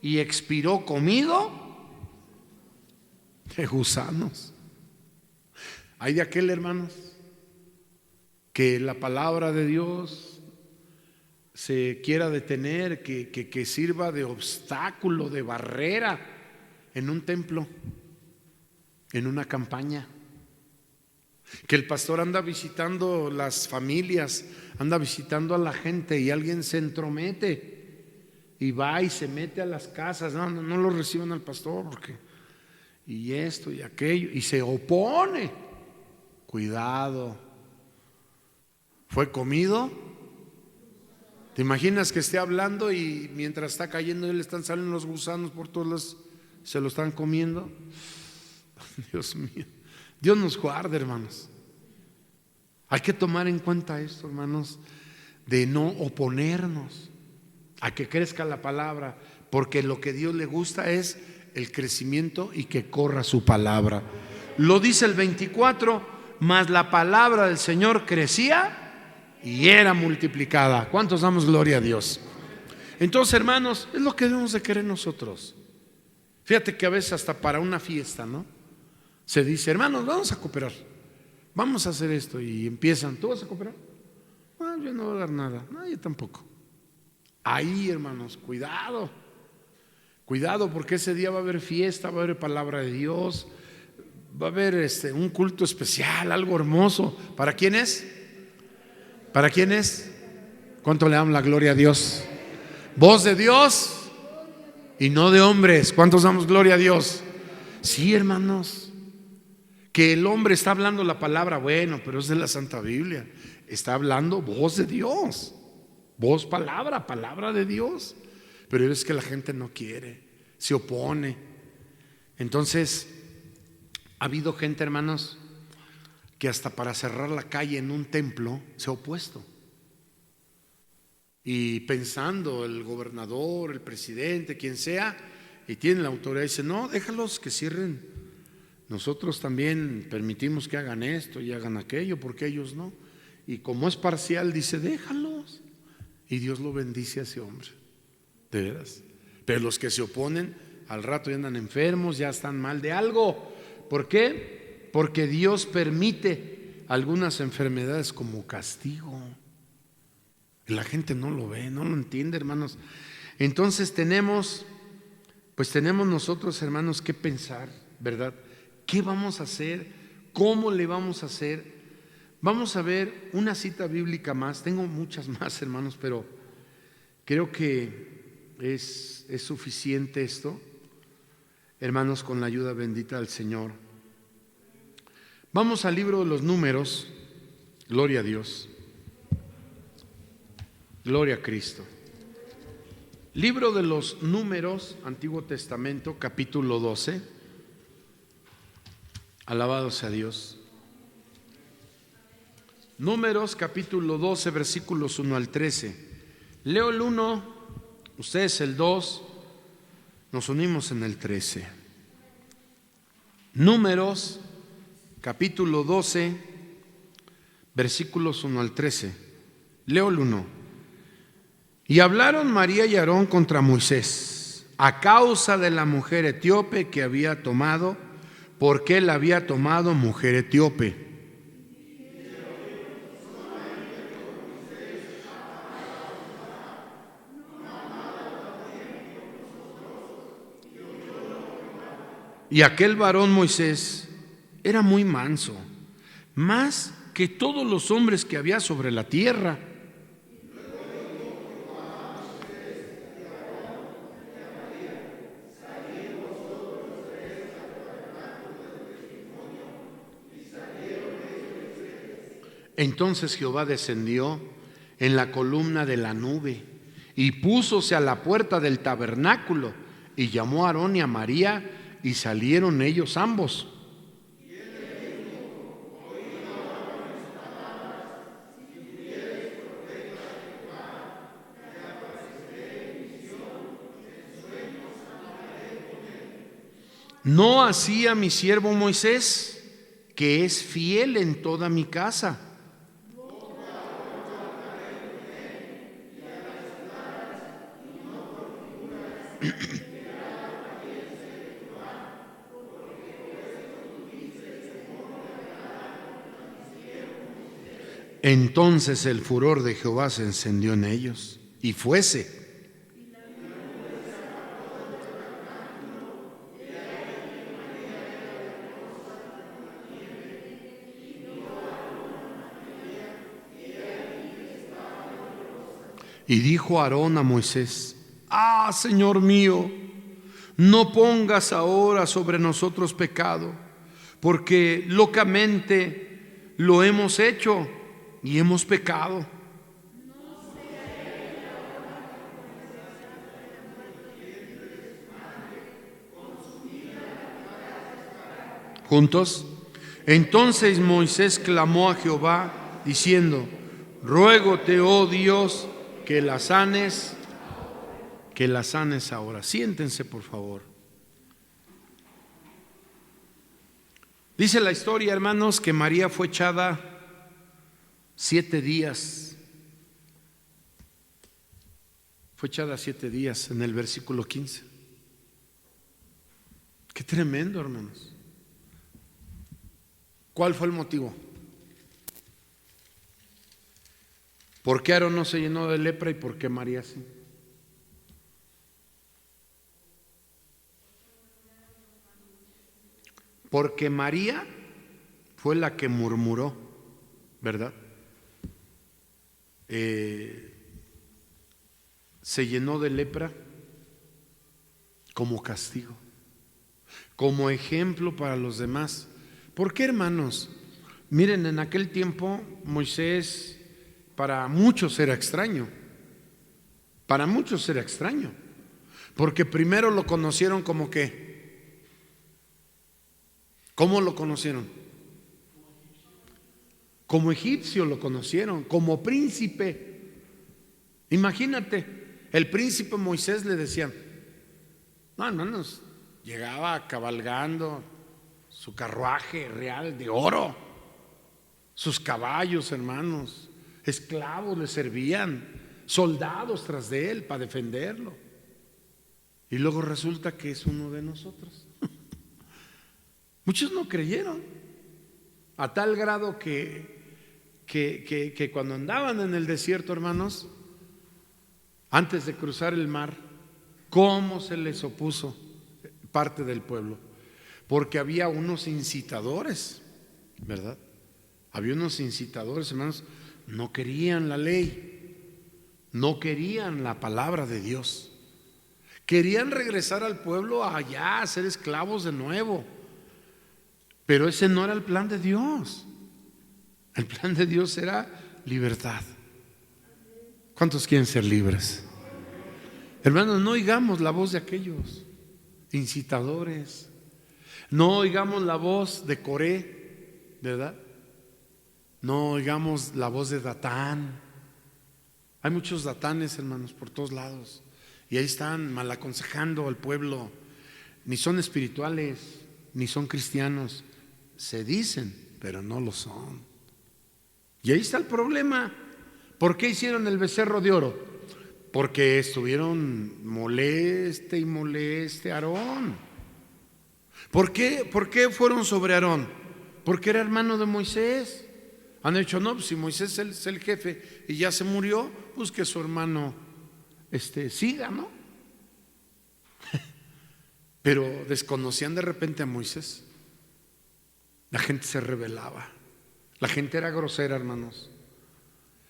y expiró comido de gusanos. Hay de aquel, hermanos, que la palabra de Dios se quiera detener, que sirva de obstáculo, de barrera en un templo, en una campaña. Que el pastor anda visitando las familias, anda visitando a la gente y alguien se entromete y va y se mete a las casas. No lo reciban al pastor porque y esto y aquello, y se opone. Cuidado. ¿Fue comido? ¿Te imaginas que esté hablando y mientras está cayendo él están saliendo los gusanos por todos lados, se lo están comiendo? Dios mío, Dios nos guarde, hermanos. Hay que tomar en cuenta esto, hermanos, de no oponernos a que crezca la palabra, porque lo que a Dios le gusta es el crecimiento y que corra su palabra. Lo dice el 24, mas la palabra del Señor crecía y era multiplicada. ¿Cuántos damos gloria a Dios? Entonces, hermanos, es lo que debemos de querer nosotros. Fíjate que a veces hasta para una fiesta, ¿no? Se dice, hermanos, vamos a cooperar, vamos a hacer esto, y empiezan, ¿tú vas a cooperar? No, yo no voy a dar nada. No, yo tampoco. Ahí, hermanos, cuidado, porque ese día va a haber fiesta, va a haber palabra de Dios, va a haber un culto especial, algo hermoso. ¿Para quién es? ¿Para quién es? ¿Cuánto le damos la gloria a Dios? Voz de Dios y no de hombres. ¿Cuántos damos gloria a Dios? Sí, hermanos. Que el hombre está hablando la palabra, bueno, pero es de la Santa Biblia. está hablando voz de Dios, voz, palabra de Dios. Pero es que la gente no quiere, se opone. Entonces, ha habido gente, hermanos, que hasta para cerrar la calle en un templo se ha opuesto. Y pensando el gobernador, el presidente, quien sea, y tiene la autoridad, dice: no, déjalos que cierren. Nosotros también permitimos que hagan esto y hagan aquello, porque ellos no. Y como es parcial, dice: déjalos. Y Dios lo bendice a ese hombre, de veras. Pero los que se oponen, al rato ya andan enfermos, ya están mal de algo. ¿Por qué? Porque Dios permite algunas enfermedades como castigo. La gente no lo ve, no lo entiende, hermanos. Entonces tenemos nosotros, hermanos, que pensar, ¿verdad? ¿Qué vamos a hacer? ¿Cómo le vamos a hacer? Vamos a ver una cita bíblica más. Tengo muchas más, hermanos, pero creo que es suficiente esto, hermanos, con la ayuda bendita del Señor. Vamos al libro de los Números. Gloria a Dios. Gloria a Cristo. Libro de los Números, Antiguo Testamento, capítulo 12. Alabado sea Dios. Números, capítulo 12, versículos 1 al 13. Leo el 1, ustedes el 2, nos unimos en el 13. Números, capítulo 12, versículos 1 al 13. Leo el 1. Y hablaron María y Aarón contra Moisés a causa de la mujer etíope que había tomado, porque él había tomado mujer etíope. Y aquel varón Moisés era muy manso, más que todos los hombres que había sobre la tierra. Entonces Jehová descendió en la columna de la nube y púsose a la puerta del tabernáculo y llamó a Aarón y a María y salieron ellos ambos. ¿No así a mi siervo Moisés, que es fiel en toda mi casa? Entonces el furor de Jehová se encendió en ellos y fuese. Y dijo Aarón a Moisés: ah, Señor mío, no pongas ahora sobre nosotros pecado, porque locamente lo hemos hecho y hemos pecado. Juntos. Entonces Moisés clamó a Jehová diciendo: ruégote, oh Dios, que la sanes ahora. Siéntense, por favor. Dice la historia, hermanos, que María fue echada 7 días. Fue echada 7 días en el versículo 15. Qué tremendo, hermanos. ¿Cuál fue el motivo? ¿Por qué Aarón no se llenó de lepra y por qué María sí? Porque María fue la que murmuró, ¿verdad? Se llenó de lepra como castigo, como ejemplo para los demás. ¿Por qué, hermanos? Miren, en aquel tiempo Moisés para muchos era extraño. Para muchos era extraño. Porque primero lo conocieron como ¿qué? ¿Cómo lo conocieron? Como egipcio lo conocieron, como príncipe. Imagínate, el príncipe Moisés le decían, no, hermanos, llegaba cabalgando su carruaje real de oro, sus caballos, hermanos, esclavos le servían, soldados tras de él para defenderlo. Y luego resulta que es uno de nosotros. Muchos no creyeron, a tal grado que cuando andaban en el desierto, hermanos, antes de cruzar el mar, ¿cómo se les opuso parte del pueblo? Porque había unos incitadores, ¿verdad? Había unos incitadores, hermanos, no querían la ley, no querían la palabra de Dios. Querían regresar al pueblo allá a ser esclavos de nuevo. Pero ese no era el plan de Dios. El plan de Dios era libertad. ¿Cuántos quieren ser libres? Hermanos, no oigamos la voz de aquellos incitadores. No oigamos la voz de Coré, ¿verdad? No oigamos la voz de Datán. Hay muchos Datanes, hermanos, por todos lados. Y ahí están mal aconsejando al pueblo. Ni son espirituales, ni son cristianos. Se dicen, pero no lo son. Y ahí está el problema. ¿Por qué hicieron el becerro de oro? Porque estuvieron moleste y moleste a Aarón. ¿Por qué fueron sobre Aarón? Porque era hermano de Moisés. Han dicho, no, pues si Moisés es el jefe y ya se murió, pues que su hermano siga, ¿no? Pero desconocían de repente a Moisés. La gente se rebelaba. La gente era grosera, hermanos.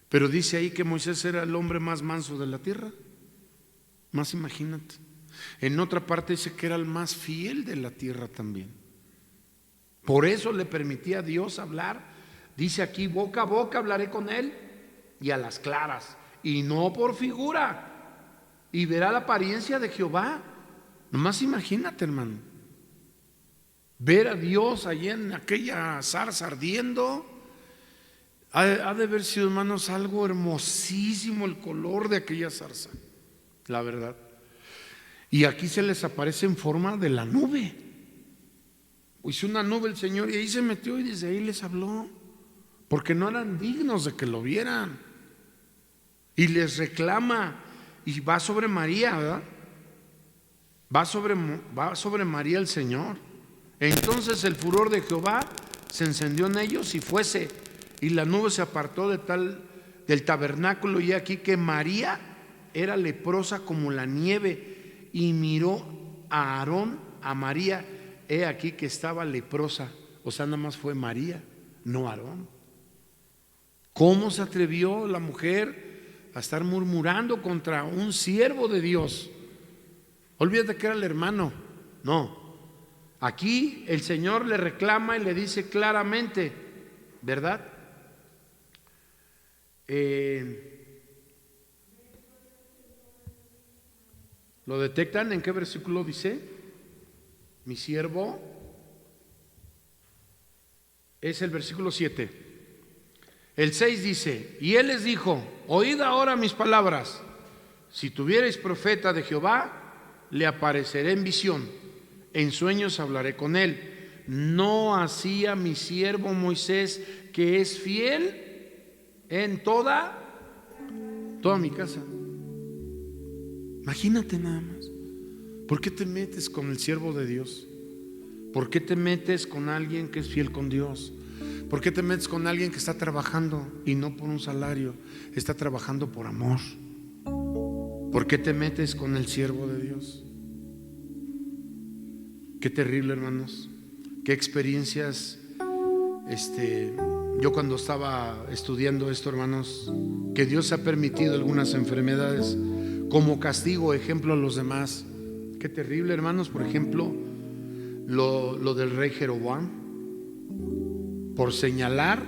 Pero dice ahí que Moisés era el hombre más manso de la tierra. Más imagínate. En otra parte dice que era el más fiel de la tierra también. Por eso le permitía a Dios hablar. Dice aquí, boca a boca hablaré con él y a las claras, y no por figura, y verá la apariencia de Jehová. Nomás imagínate, hermano, ver a Dios allí en aquella zarza ardiendo. Ha de haber sido, hermanos, algo hermosísimo el color de aquella zarza, la verdad. Y aquí se les aparece en forma de la nube. Hizo una nube el Señor y ahí se metió y desde ahí les habló, porque no eran dignos de que lo vieran. Y les reclama y va sobre María, ¿verdad? Va sobre María el Señor. Entonces el furor de Jehová se encendió en ellos y fuese, y la nube se apartó del tabernáculo, y aquí que María era leprosa como la nieve, y miró a Aarón, a María, he aquí que estaba leprosa. O sea, nada más fue María, no Aarón. ¿Cómo se atrevió la mujer a estar murmurando contra un siervo de Dios? Olvídate que era el hermano. No, aquí el Señor le reclama y le dice claramente, ¿verdad? ¿Lo detectan? ¿En qué versículo dice? Mi siervo. Es el versículo 7. El 6 dice, y él les dijo, oíd ahora mis palabras. Si tuvierais profeta de Jehová, le apareceré en visión, en sueños hablaré con él. No hacía mi siervo Moisés, que es fiel en toda mi casa. Imagínate nada más. ¿Por qué te metes con el siervo de Dios? ¿Por qué te metes con alguien que es fiel con Dios? ¿Por qué te metes con alguien que está trabajando y no por un salario? Está trabajando por amor. ¿Por qué te metes con el siervo de Dios? Qué terrible, hermanos. Qué experiencias. Yo cuando estaba estudiando esto, hermanos, que Dios ha permitido algunas enfermedades como castigo, ejemplo a los demás. Qué terrible, hermanos. Por ejemplo, lo del rey Jeroboam, por señalar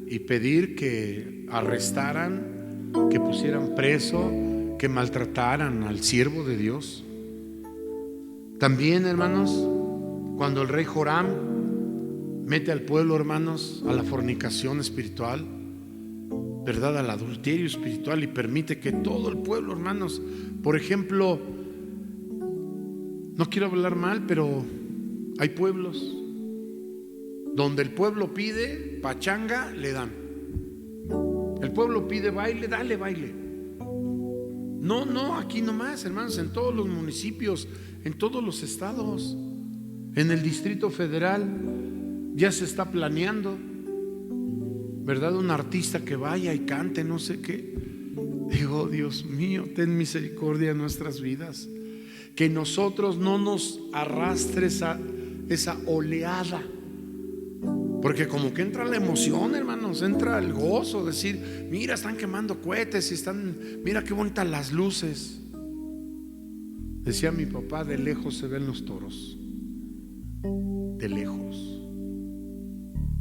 y pedir que arrestaran, que pusieran preso, que maltrataran al siervo de Dios. También, hermanos, cuando el rey Joram mete al pueblo, hermanos, a la fornicación espiritual, ¿verdad?, al adulterio espiritual, y permite que todo el pueblo, hermanos, por ejemplo, no quiero hablar mal, pero hay pueblos donde el pueblo pide pachanga, le dan. El pueblo pide baile, dale baile. No, aquí nomás, hermanos, en todos los municipios, en todos los estados, en el Distrito Federal ya se está planeando, ¿verdad?, un artista que vaya y cante no sé qué. Digo, Dios mío, ten misericordia en nuestras vidas, que nosotros no nos arrastre esa oleada, porque como que entra la emoción, hermanos, entra el gozo, decir, mira, están quemando cohetes y mira qué bonitas las luces. Decía mi papá, de lejos se ven los toros, de lejos.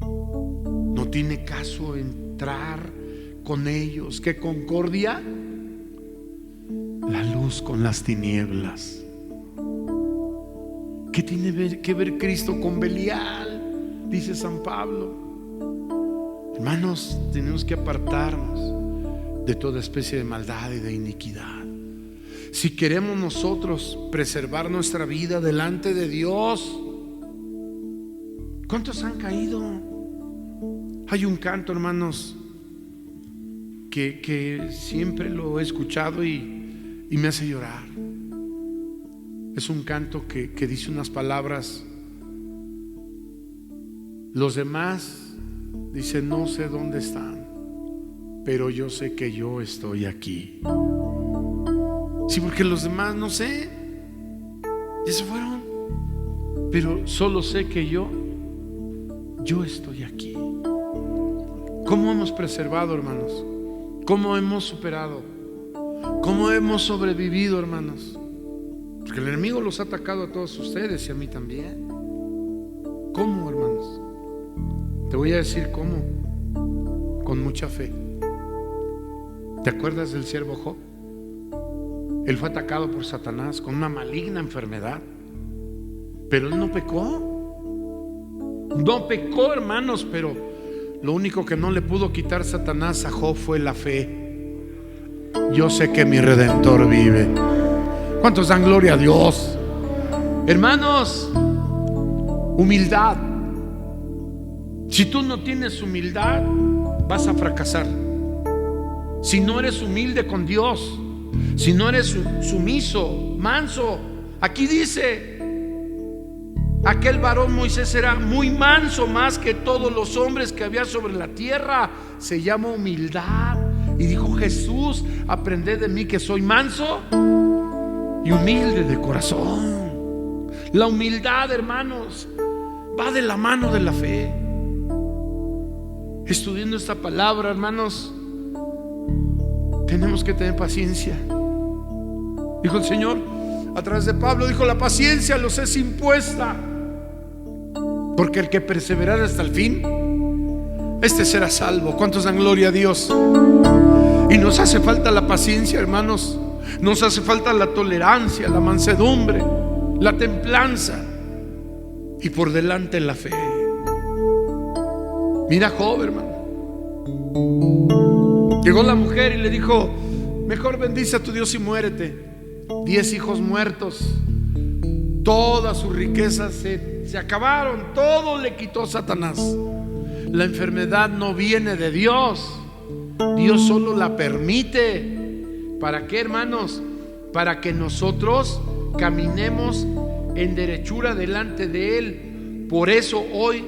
No tiene caso entrar con ellos. ¿Qué concordia? La luz con las tinieblas. ¿Qué tiene que ver Cristo con Belial? Dice San Pablo. Hermanos, tenemos que apartarnos de toda especie de maldad y de iniquidad. Si queremos nosotros preservar nuestra vida delante de Dios. ¿Cuántos han caído? Hay un canto, hermanos, que siempre lo he escuchado y me hace llorar. Es un canto que dice unas palabras. Los demás dicen, no sé dónde están, pero yo sé que yo estoy aquí. Sí, porque los demás no sé, ya se fueron, pero solo sé que yo estoy aquí. ¿Cómo hemos preservado, hermanos? ¿Cómo hemos superado? ¿Cómo hemos sobrevivido, hermanos? Porque el enemigo los ha atacado a todos ustedes y a mí también. ¿Cómo, hermanos? Te voy a decir cómo. Con mucha fe. ¿Te acuerdas del siervo Job? Él fue atacado por Satanás con una maligna enfermedad, pero él no pecó. No pecó, hermanos, pero lo único que no le pudo quitar Satanás a Job fue la fe. Yo sé que mi Redentor vive. ¿Cuántos dan gloria a Dios? Hermanos, humildad. Si tú no tienes humildad, vas a fracasar. Si no eres humilde con Dios, si no eres sumiso, manso, aquí dice, aquel varón Moisés era muy manso, más que todos los hombres que había sobre la tierra. Se llama humildad. Y dijo Jesús, aprended de mí que soy manso y humilde de corazón. La humildad, hermanos, va de la mano de la fe. Estudiando esta palabra, hermanos, tenemos que tener paciencia. Dijo el Señor a través de Pablo, dijo, la paciencia los es impuesta, porque el que perseverara hasta el fin, este será salvo. ¿Cuántos dan gloria a Dios? Y nos hace falta la paciencia, hermanos. Nos hace falta la tolerancia, la mansedumbre, la templanza, y por delante la fe. Mira Job, hermano. Llegó la mujer y le dijo, mejor bendice a tu Dios y muérete. 10 hijos muertos, todas sus riquezas se acabaron, todo le quitó Satanás. La enfermedad no viene de Dios, Dios solo la permite. ¿Para qué, hermanos? Para que nosotros caminemos en derechura delante de Él. Por eso hoy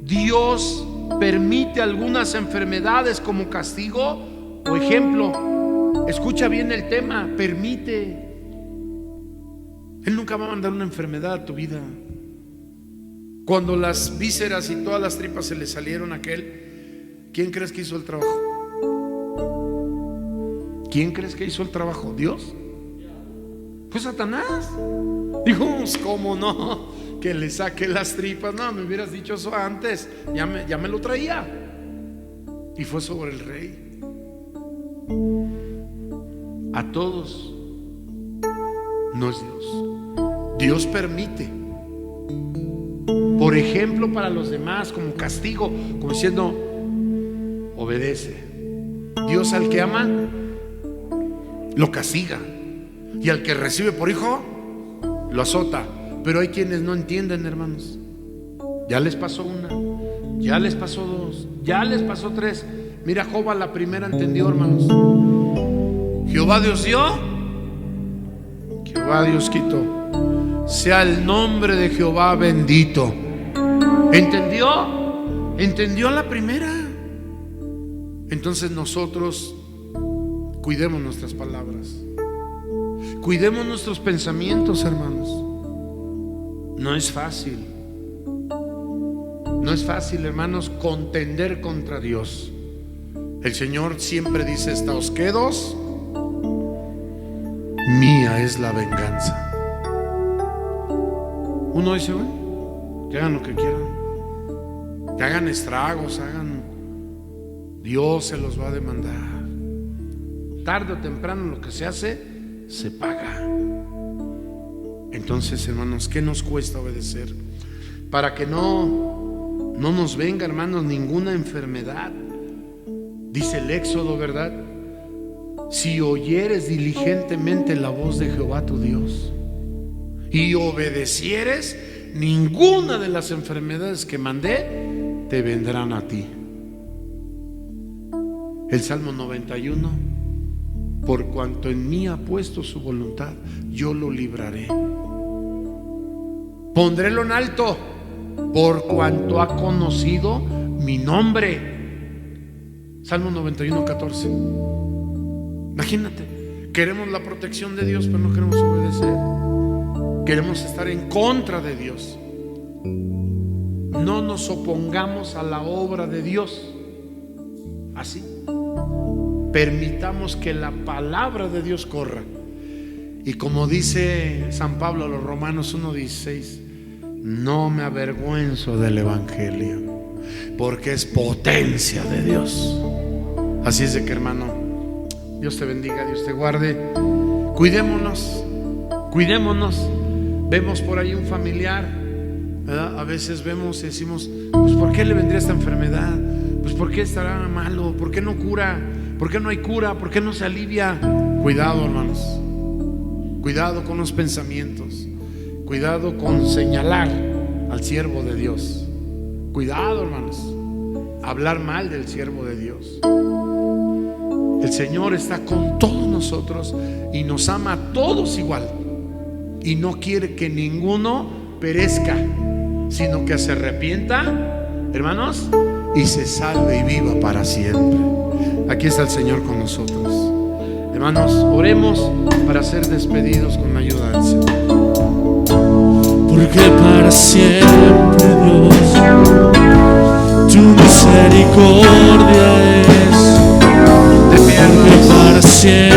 Dios permite algunas enfermedades como castigo o ejemplo. Escucha bien el tema, permite. Él nunca va a mandar una enfermedad a tu vida. Cuando las vísceras y todas las tripas se le salieron a aquel, ¿quién crees que hizo el trabajo? ¿Quién crees que hizo el trabajo? ¿Dios? Fue Satanás. Dijo, ¿cómo no? Que le saque las tripas. No, me hubieras dicho eso antes, ya me lo traía. y fue sobre el rey. A todos no es Dios. Dios permite, por ejemplo, para los demás, como castigo, como diciendo, obedece. Dios al que ama lo castiga, y al que recibe por hijo lo azota. Pero hay quienes no entienden, hermanos. Ya les pasó una, ya les pasó dos, ya les pasó tres. Mira, Job a la primera entendió, hermanos. Jehová Dios dio, Jehová Dios quitó. Sea el nombre de Jehová bendito. ¿Entendió? Entendió a la primera. Entonces nosotros cuidemos nuestras palabras, cuidemos nuestros pensamientos, hermanos. No es fácil, no es fácil, hermanos, contender contra Dios. El Señor siempre dice: estáos quedos, mía es la venganza. Uno dice: bueno, que hagan lo que quieran, que hagan estragos, Dios se los va a demandar. Tarde o temprano lo que se hace, se paga. Entonces, hermanos, ¿qué nos cuesta obedecer? Para que no nos venga, hermanos, ninguna enfermedad. Dice el Éxodo, ¿verdad? Si oyeres diligentemente la voz de Jehová tu Dios y obedecieres, ninguna de las enfermedades que mandé te vendrán a ti. El Salmo 91: por cuanto en mí ha puesto su voluntad, yo lo libraré. Pondrélo en alto, por cuanto ha conocido mi nombre. Salmo 91, 14. Imagínate, queremos la protección de Dios, pero no queremos obedecer. Queremos estar en contra de Dios. No nos opongamos a la obra de Dios. Así permitamos que la palabra de Dios corra. Y como dice San Pablo a los Romanos 1:16, no me avergüenzo del evangelio, porque es potencia de Dios. Así es de que, hermano, Dios te bendiga, Dios te guarde. Cuidémonos, cuidémonos. Vemos por ahí un familiar, ¿verdad? A veces vemos y decimos: pues ¿por qué le vendría esta enfermedad? Pues ¿por qué estará malo? ¿Por qué no cura? ¿Por qué no hay cura? ¿Por qué no se alivia? Cuidado, hermanos. Cuidado con los pensamientos. Cuidado con señalar al siervo de Dios. Cuidado, hermanos, hablar mal del siervo de Dios. El Señor está con todos nosotros y nos ama a todos igual, y no quiere que ninguno perezca, sino que se arrepienta, hermanos, y se salve y viva para siempre. Aquí está el Señor con nosotros. Hermanos, oremos para ser despedidos con la ayuda del Señor. Porque para siempre, Dios, tu misericordia es. Porque para siempre